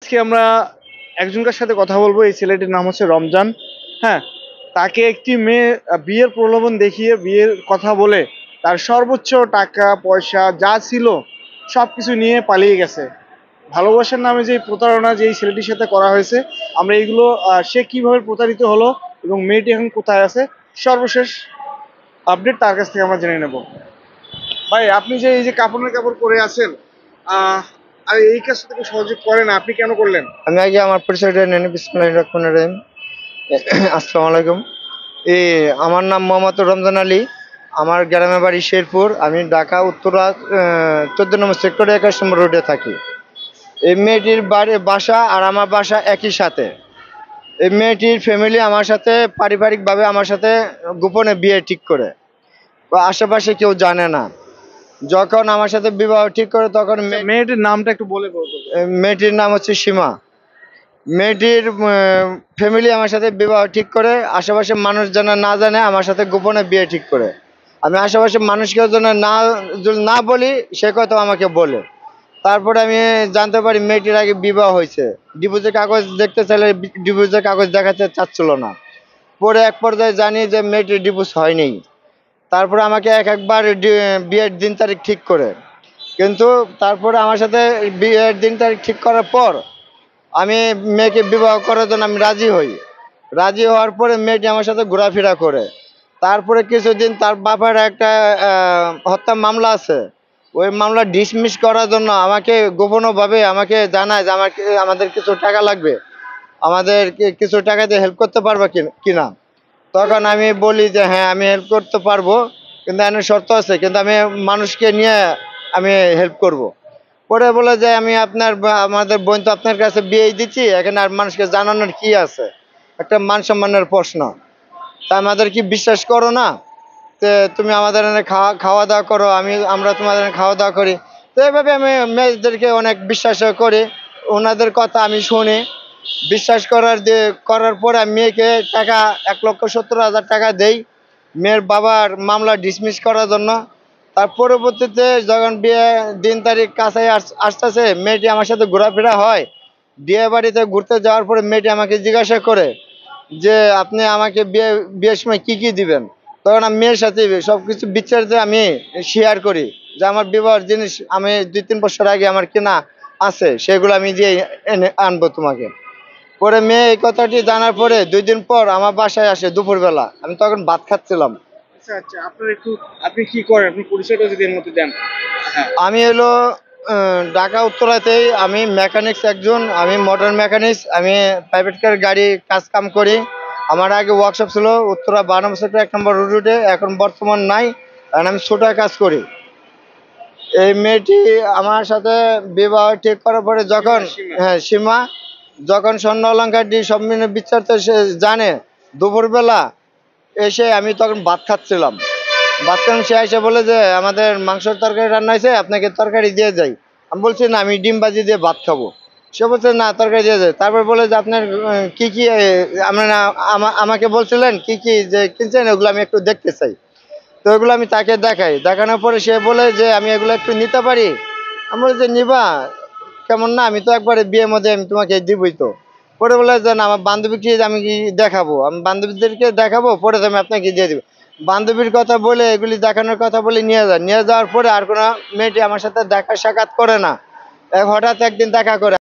আজকে আমরা একজনকার সাথে কথা বলবো। এই ছেলেটির নাম হচ্ছে রমজান। হ্যাঁ, তাকে একটি মেয়ে বিয়ের প্রলোভন দেখিয়ে বিয়ের কথা বলে তার সর্বোচ্চ টাকা পয়সা যা ছিল সবকিছু নিয়ে পালিয়ে গেছে। ভালোবাসার নামে যে প্রতারণা যে এই ছেলেটির সাথে করা হয়েছে, আমরা এইগুলো সে কিভাবে প্রতারিত হলো এবং মেয়েটি এখন কোথায় আছে, সর্বশেষ আপডেট তার কাছ থেকে আমরা জেনে নেব। ভাই, আপনি যে এই যে কাপড়ের কাপড় পরে আছেন, আহ আর এই কাজটা থেকে সহযোগ করেন, আপনি কেন করলেন? আমি আগে আমার পরিচয়টা নেন। বিসমিল্লাহির রহমানির রহিম। আসসালামু আলাইকুম। আমার নাম মোহাম্মদ রমজান আলী। আমার গ্রামের বাড়ি শেরপুর। আমি ঢাকা উত্তরা 14 নম্বর সেক্টরে 21 নম্বর রোডে থাকি। এই মেয়েটির বাসা আর আমার বাসা একই সাথে। এই মেয়েটির ফ্যামিলি আমার সাথে পারিবারিকভাবে আমার সাথে গোপনে বিয়ে ঠিক করে, বা আশেপাশে কেউ জানে না। যখন আমার সাথে বিবাহ ঠিক করে তখন মেয়েটির নামটা একটু বলে বলতো। মেয়েটির নাম হচ্ছে সীমা। মেয়েটির ফ্যামিলি আমার সাথে বিবাহ ঠিক করে, আশেপাশে মানুষ যেন না জানে আমার সাথে গোপনে বিয়ে ঠিক করে। আমি আশেপাশে মানুষকে যেন না বলি সে কথা আমাকে বলে। তারপরে আমি জানতে পারি মেয়েটির আগে বিবাহ হয়েছে। ডিভোর্সের কাগজ দেখতে চাইলে ডিভোর্সের কাগজ দেখাতে চাচ্ছিল না। পরে এক পর্যায়ে জানি যে মেয়েটির ডিভোর্স হয়নি। তারপরে আমাকে একবার বিয়ের দিন তারিখ ঠিক করে, কিন্তু তারপরে আমার সাথে বিয়ের দিন তারিখ ঠিক করার পর আমি মেয়েকে বিবাহ করার জন্য আমি রাজি হই। রাজি হওয়ার পরে মেয়েটি আমার সাথে ঘোরাফেরা করে। তারপরে কিছুদিন তার বাবার একটা হত্যা মামলা আছে। ওই মামলা ডিসমিস করার জন্য আমাকে গোপনভাবে আমাকে জানায় যে আমাদের কিছু টাকা লাগবে, আমাদের কিছু টাকা দিয়ে হেল্প করতে পারবে কিনা। তখন আমি বলি যে হ্যাঁ, আমি হেল্প করতে পারবো, কিন্তু এখানে শর্ত আছে, কিন্তু আমি মানুষকে নিয়ে আমি হেল্প করব। পরে বলে যে আমি আমাদের বোন তো আপনার কাছে বিয়ে দিচ্ছি, এখানে আর মানুষকে জানানোর কি আছে, একটা মান সম্মানের প্রশ্ন। তা আমাদের কি বিশ্বাস করো না? তো তুমি আমাদের এখানে খাওয়া দাওয়া করো, আমরা তোমাদের এখানে খাওয়া দাওয়া করি। তো এইভাবে আমি মেয়েদেরকে অনেক বিশ্বাস করি। ওনাদের কথা আমি শুনি। বিশ্বাস করার পরে আমি মেয়েকে টাকা 1,70,000 টাকা দেই মেয়ের বাবার মামলা ডিসমিস করার জন্য। তার পরবর্তীতে যখন বিয়ে দিন তারিখ কাছে আসতেছে, মেয়েটি আমার সাথে ঘোরাফেরা হয়। বিয়ে বাড়িতে ঘুরতে যাওয়ার পরে মেয়েটি আমাকে জিজ্ঞাসা করে যে আপনি আমাকে বিয়ের সময় কি কি দিবেন। তখন আমি মেয়ের সাথে সবকিছু বিস্তারিত আমি শেয়ার করি যে আমার বিবাহের জিনিস আমি 2-3 বছর আগে আমার কেনা আছে, সেগুলো আমি দিয়ে এনে আনবো তোমাকে। পরে মেয়ে এই কথাটি জানার পরে 2 দিন পর আমার বাসায় আসে দুপুরবেলা। আমি তখন ভাত খাচ্ছিলাম। আচ্ছা আচ্ছা, আপনি কি করেন, আপনি পরিচয়টা যদি এর মধ্যে দেন। হ্যাঁ। আমি হলো ঢাকা উত্তরাতেই আমি মেকানিক্স একজন। আমি মোটর মেকানিক্স। আমি প্রাইভেট কার গাড়ি কাজ কাম করি। আমার আগে ওয়ার্কশপ ছিল উত্তরা 12 নম্বর সেক্টর 1 নম্বর রুটে, এখন বর্তমান নাই, কারণ আমি ছোট কাজ করি। এই মেয়েটি আমার সাথে বিবাহ ঠিক করার পরে যখন হ্যাঁ সীমা যখন স্বর্ণ অলঙ্কার দিয়ে সব মিলে বিচারতে সে জানে, দুপুরবেলা এসে আমি তখন ভাত খাচ্ছিলাম। ভাত খান সে এসে বলে যে আমাদের মাংসের তরকারি রান্না হয়েছে, আপনাকে তরকারি দিয়ে যাই। আমি বলছি না, আমি ডিম ভাজি দিয়ে ভাত খাবো। সে বলছে না, তরকারি দিয়ে যায়। তারপর বলে যে আপনার কি কি আপনারা আমাকে বলছিলেন কি কি যে কিনছেন, ওগুলো আমি একটু দেখতে চাই। তো ওইগুলো আমি তাকে দেখাই। দেখানোর পরে সে বলে যে আমি এগুলো একটু নিতে পারি। আমি বলি যে নিবা কেমন, না আমি তো একবারে বিয়ের মধ্যে আমি তোমাকে দিবই তো। পরে বলে যে না, আমার বান্ধবীকে আমি কি দেখাবো, আমি বান্ধবীদেরকে দেখাবো, পরে তো আমি আপনাকে দিয়ে দিব। বান্ধবীর কথা বলে এগুলি দেখানোর কথা বলে নিয়ে যাওয়ার পরে আর কোনো মেয়েটি আমার সাথে দেখা সাক্ষাৎ করে না। হঠাৎ একদিন দেখা করে।